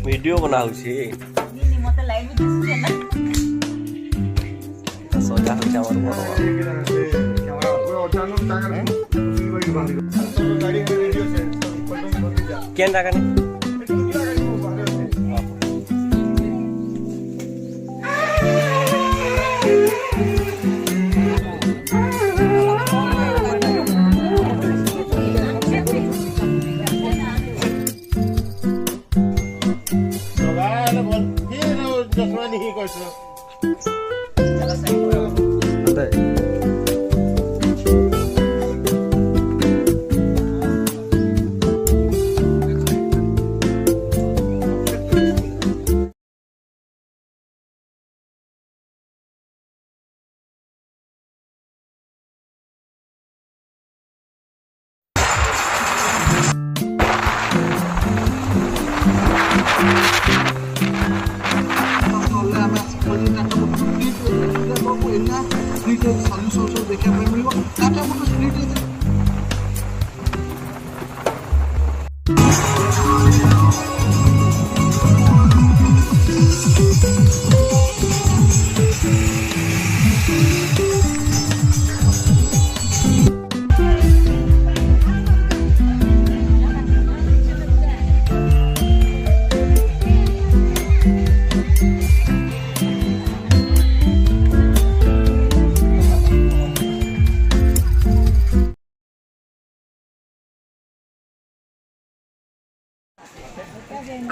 video बनाउछि मते live भी दिसुछे ना सजा हो जावर केन रागानी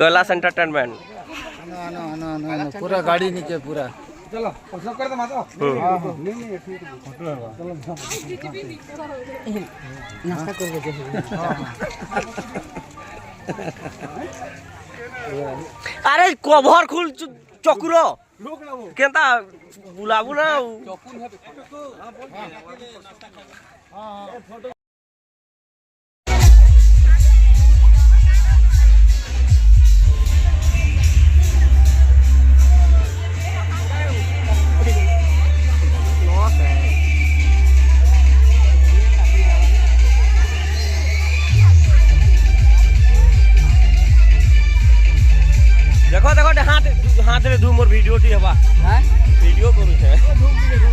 कैलाश एंटरटेनमेंट पूरा गाड़ी नीचे पूरा चलो सब कर दे माता नहीं नाश्ता करके अरे कवर खुल चकुरो केंता बुलाबू ना देखो देखो हाथ हाथ रे धूम और वीडियो टी हवा वीडियो करू छे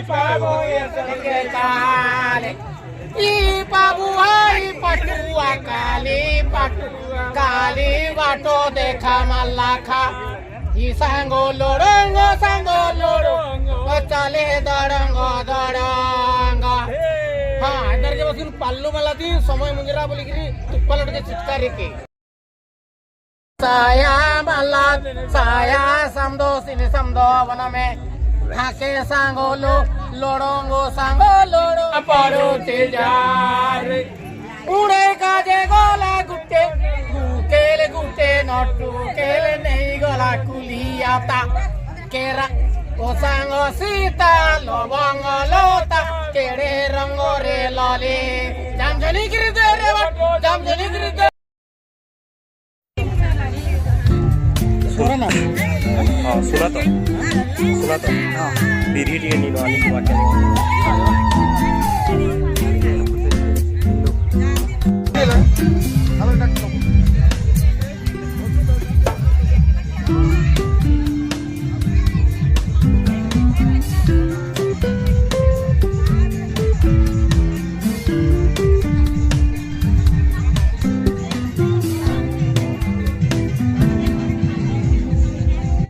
पाबो के काले ई बाबू आई पटुआ काली बाटो देखा मल्ला खा ई सांगो लोड़ंगो चले दड़ंगो हाँ इधर के बस पल्लू मला थी समय मुंजरा बोली कि तुप्पा लड़ के चिटकारी के साया मला साया समदो सिनी समदो वन में हाके सांगो लोड़ो पड़ो तेजार उड़े काजे गोला गुट्टे गुट्टे नटू केले नहीं गोला कुलियाता केरा ओ सांगो सीता लवंग लोता केड़े रंगो रे लले जामजनी गिरदे रे जामजनी गिरदे सुना तो बिरी टी नी वाली बात